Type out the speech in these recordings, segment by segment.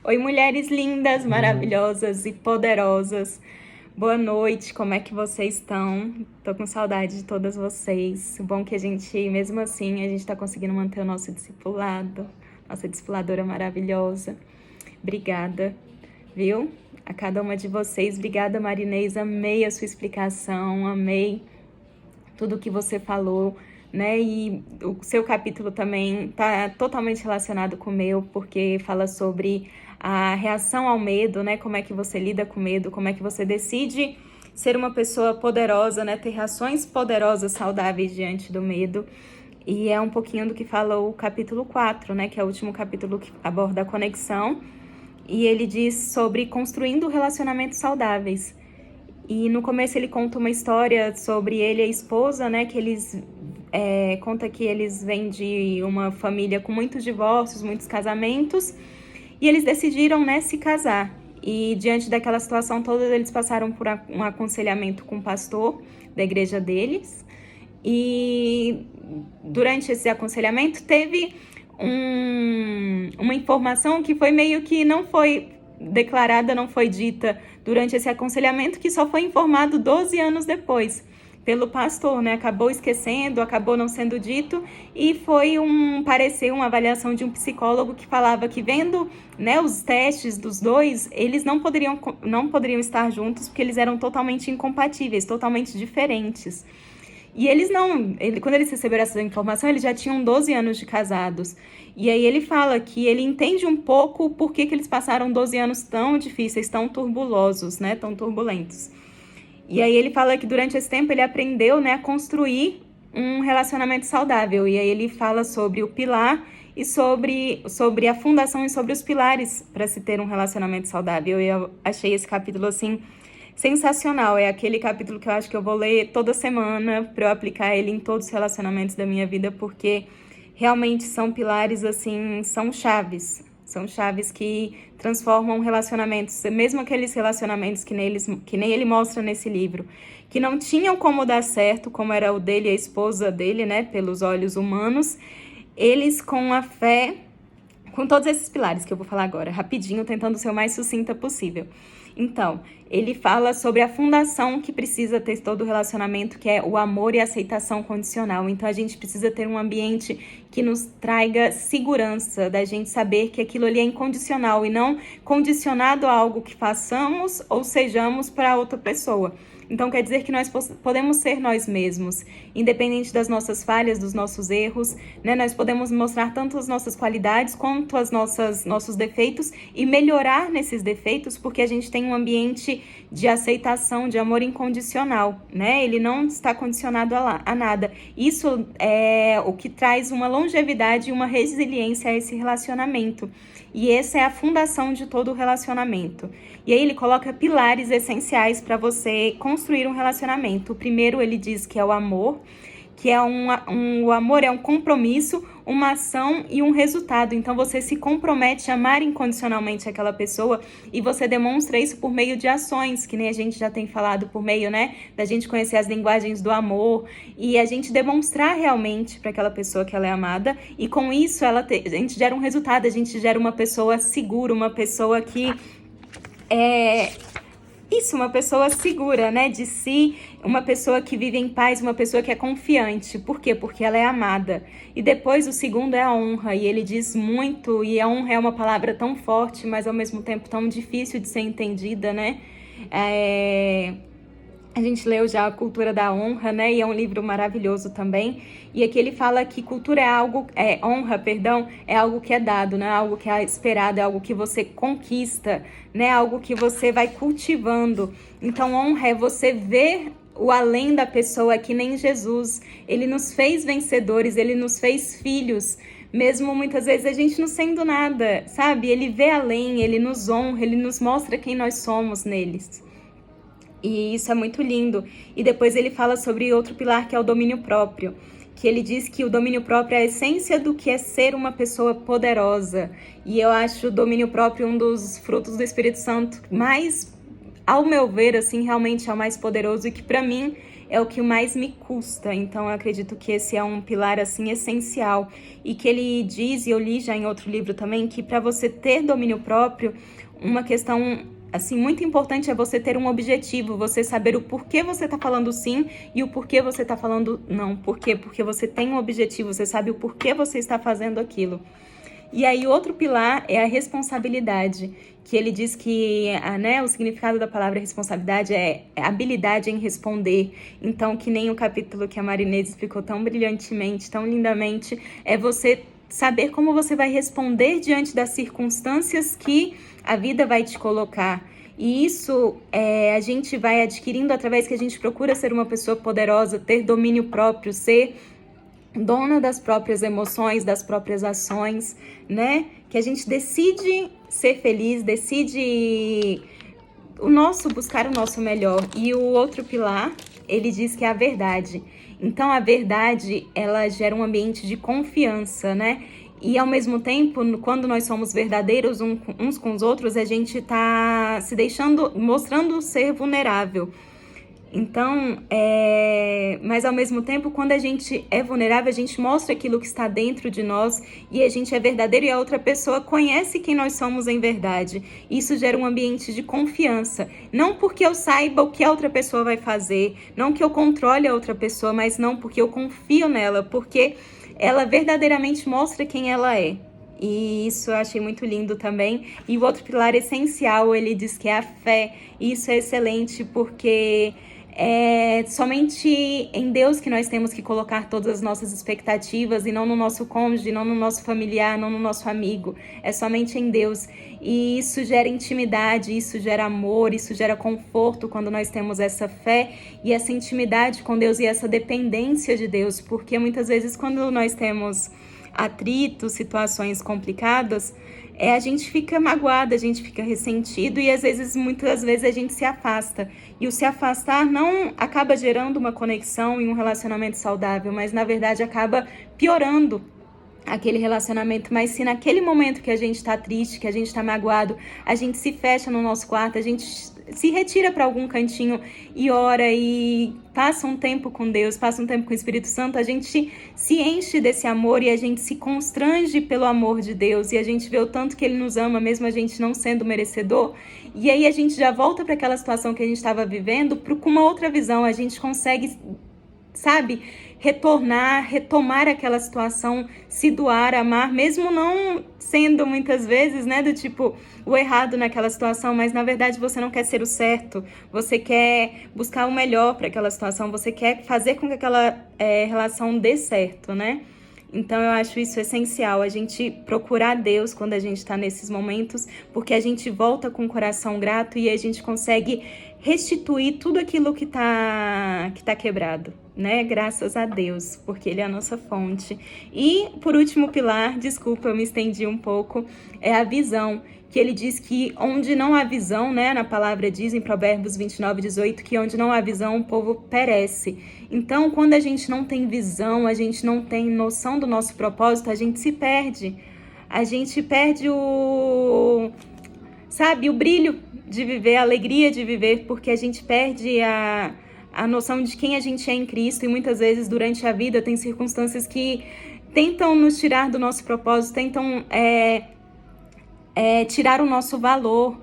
Oi, mulheres lindas, maravilhosas e poderosas. Boa noite, como é que vocês estão? Tô com saudade de todas vocês. O bom que a gente, mesmo assim, a gente tá conseguindo manter o nosso discipulado, nossa discipuladora maravilhosa. Obrigada, viu? A cada uma de vocês. Obrigada, Marinês. Amei a sua explicação, amei tudo que você falou, né? E o seu capítulo também tá totalmente relacionado com o meu, porque fala sobre a reação ao medo, né? Como é que você lida com medo, como é que você decide ser uma pessoa poderosa, né? Ter reações poderosas, saudáveis diante do medo. E é um pouquinho do que fala o capítulo 4, né? Que é o último capítulo que aborda a conexão. E ele diz sobre construindo relacionamentos saudáveis. E no começo ele conta uma história sobre ele e a esposa, né? Que eles conta que eles vêm de uma família com muitos divórcios, muitos casamentos, e eles decidiram, né, se casar. E diante daquela situação toda, eles passaram por um aconselhamento com o pastor da igreja deles. E durante esse aconselhamento teve uma informação que foi meio que não foi declarada, não foi dita durante esse aconselhamento, que só foi informado 12 anos depois pelo pastor, né? Acabou esquecendo, acabou não sendo dito, e foi um parecer, uma avaliação de um psicólogo que falava que vendo, né, os testes dos dois, eles não poderiam estar juntos porque eles eram totalmente incompatíveis, totalmente diferentes. E eles quando eles receberam essa informação, eles já tinham 12 anos de casados. E aí ele fala que ele entende um pouco por que eles passaram 12 anos tão difíceis, tão turbulosos, né, tão turbulentos. E aí ele fala que durante esse tempo ele aprendeu, né, a construir um relacionamento saudável. E aí ele fala sobre o pilar e sobre a fundação e sobre os pilares para se ter um relacionamento saudável. E eu achei esse capítulo, assim, sensacional. É aquele capítulo que eu acho que eu vou ler toda semana para eu aplicar ele em todos os relacionamentos da minha vida, porque realmente são pilares, assim, são chaves. São chaves que transformam relacionamentos, mesmo aqueles relacionamentos que nem ele mostra nesse livro, que não tinham como dar certo, como era o dele e a esposa dele, né, pelos olhos humanos, eles com a fé, com todos esses pilares que eu vou falar agora, rapidinho, tentando ser o mais sucinta possível. Então, ele fala sobre a fundação que precisa ter todo o relacionamento, que é o amor e a aceitação condicional. Então, a gente precisa ter um ambiente que nos traga segurança, da gente saber que aquilo ali é incondicional e não condicionado a algo que façamos ou sejamos para outra pessoa. Então, quer dizer que nós podemos ser nós mesmos, independente das nossas falhas, dos nossos erros, né? Nós podemos mostrar tanto as nossas qualidades quanto nossos defeitos e melhorar nesses defeitos, porque a gente tem um ambiente de aceitação, de amor incondicional, né? Ele não está condicionado a nada. Isso é o que traz uma longevidade e uma resiliência a esse relacionamento. E essa é a fundação de todo o relacionamento. E aí ele coloca pilares essenciais para você construir um relacionamento. O primeiro ele diz que é o amor, que é o amor é um compromisso, uma ação e um resultado. Então você se compromete a amar incondicionalmente aquela pessoa e você demonstra isso por meio de ações, que nem a gente já tem falado, por meio, né, da gente conhecer as linguagens do amor e a gente demonstrar realmente para aquela pessoa que ela é amada, e com isso a gente gera um resultado, a gente gera uma pessoa segura, uma pessoa que uma pessoa segura, né, de si, uma pessoa que vive em paz, uma pessoa que é confiante. Por quê? Porque ela é amada. E depois o segundo é a honra, e ele diz muito, e a honra é uma palavra tão forte, mas ao mesmo tempo tão difícil de ser entendida, né? A gente leu já A Cultura da Honra, né? E é um livro maravilhoso também. E aqui ele fala que honra, é algo que é dado, né? Algo que é esperado, é algo que você conquista, né? Algo que você vai cultivando. Então, honra é você ver o além da pessoa, que nem Jesus. Ele nos fez vencedores, ele nos fez filhos, mesmo muitas vezes a gente não sendo nada, sabe? Ele vê além, ele nos honra, ele nos mostra quem nós somos neles. E isso é muito lindo. E depois ele fala sobre outro pilar, que é o domínio próprio, que ele diz que o domínio próprio é a essência do que é ser uma pessoa poderosa. E eu acho o domínio próprio um dos frutos do Espírito Santo mais, ao meu ver, assim, realmente é o mais poderoso, e que para mim é o que mais me custa. Então eu acredito que esse é um pilar assim essencial, e que ele diz, e eu li já em outro livro também, que para você ter domínio próprio, uma questão assim muito importante é você ter um objetivo, você saber o porquê você está falando sim e o porquê você está falando não. Por quê? Porque você tem um objetivo, você sabe o porquê você está fazendo aquilo. E aí outro pilar é a responsabilidade, que ele diz que o significado da palavra responsabilidade é habilidade em responder. Então, que nem o capítulo que a Marinês explicou tão brilhantemente, tão lindamente, é você saber como você vai responder diante das circunstâncias que a vida vai te colocar. E isso a gente vai adquirindo através que a gente procura ser uma pessoa poderosa, ter domínio próprio, ser dona das próprias emoções, das próprias ações, né? Que a gente decide ser feliz, decide buscar o nosso melhor. E o outro pilar, ele diz que é a verdade. Então, a verdade, ela gera um ambiente de confiança, né? E, ao mesmo tempo, quando nós somos verdadeiros uns com os outros, a gente tá se deixando, mostrando ser vulnerável. Então, mas ao mesmo tempo, quando a gente é vulnerável, a gente mostra aquilo que está dentro de nós e a gente é verdadeiro e a outra pessoa conhece quem nós somos em verdade. Isso gera um ambiente de confiança. Não porque eu saiba o que a outra pessoa vai fazer, não que eu controle a outra pessoa, mas não porque eu confio nela, porque ela verdadeiramente mostra quem ela é. E isso eu achei muito lindo também. E o outro pilar essencial, ele diz que é a fé. E isso é excelente porque é somente em Deus que nós temos que colocar todas as nossas expectativas e não no nosso cônjuge, não no nosso familiar, não no nosso amigo. É somente em Deus. E isso gera intimidade, isso gera amor, isso gera conforto quando nós temos essa fé e essa intimidade com Deus e essa dependência de Deus. Porque muitas vezes quando nós temos atritos, situações complicadas, a gente fica magoado, a gente fica ressentido e às vezes, muitas vezes a gente se afasta. E o se afastar não acaba gerando uma conexão e um relacionamento saudável, mas na verdade acaba piorando aquele relacionamento. Mas se naquele momento que a gente tá triste, que a gente tá magoado, a gente se fecha no nosso quarto, a gente se retira para algum cantinho e ora e passa um tempo com Deus, passa um tempo com o Espírito Santo, a gente se enche desse amor e a gente se constrange pelo amor de Deus e a gente vê o tanto que Ele nos ama, mesmo a gente não sendo merecedor. E aí a gente já volta para aquela situação que a gente estava vivendo com uma outra visão, a gente consegue, sabe, retomar aquela situação, se doar, amar, mesmo não sendo muitas vezes, né, do tipo, o errado naquela situação, mas na verdade você não quer ser o certo, você quer buscar o melhor para aquela situação, você quer fazer com que aquela relação dê certo, né? Então eu acho isso essencial, a gente procurar Deus quando a gente está nesses momentos, porque a gente volta com o coração grato e a gente consegue restituir tudo aquilo que tá quebrado, né? Graças a Deus, porque Ele é a nossa fonte. E por último pilar, desculpa, eu me estendi um pouco, é a visão, que ele diz que onde não há visão, né, na palavra diz em Provérbios 29:18, que onde não há visão o povo perece. Então, quando a gente não tem visão, a gente não tem noção do nosso propósito, a gente se perde. A gente perde o brilho de viver, a alegria de viver, porque a gente perde a noção de quem a gente é em Cristo e muitas vezes durante a vida tem circunstâncias que tentam nos tirar do nosso propósito, tentam tirar o nosso valor,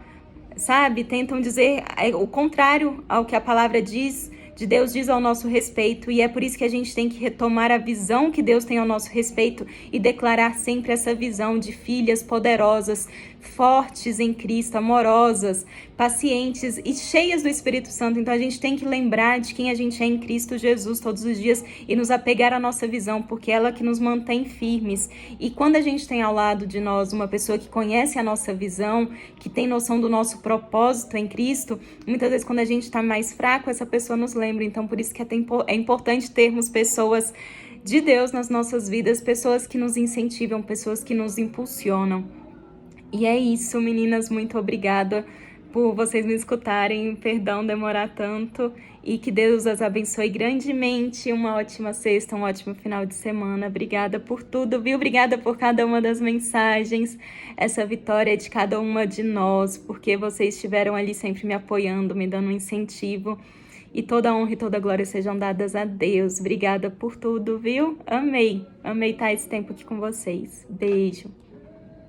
sabe? Tentam dizer o contrário ao que a palavra diz, de Deus diz ao nosso respeito, e é por isso que a gente tem que retomar a visão que Deus tem ao nosso respeito e declarar sempre essa visão de filhas poderosas, fortes em Cristo, amorosas, pacientes e cheias do Espírito Santo. Então a gente tem que lembrar de quem a gente é em Cristo Jesus todos os dias e nos apegar à nossa visão, porque é ela que nos mantém firmes. E quando a gente tem ao lado de nós uma pessoa que conhece a nossa visão, que tem noção do nosso propósito em Cristo, muitas vezes quando a gente está mais fraco, essa pessoa nos lembra. Então por isso que é importante termos pessoas de Deus nas nossas vidas, pessoas que nos incentivam, pessoas que nos impulsionam. E é isso, meninas, muito obrigada por vocês me escutarem, perdão demorar tanto, e que Deus as abençoe grandemente, uma ótima sexta, um ótimo final de semana. Obrigada por tudo, viu? Obrigada por cada uma das mensagens, essa vitória é de cada uma de nós, porque vocês estiveram ali sempre me apoiando, me dando um incentivo, e toda a honra e toda a glória sejam dadas a Deus. Obrigada por tudo, viu? Amei estar esse tempo aqui com vocês. Beijo.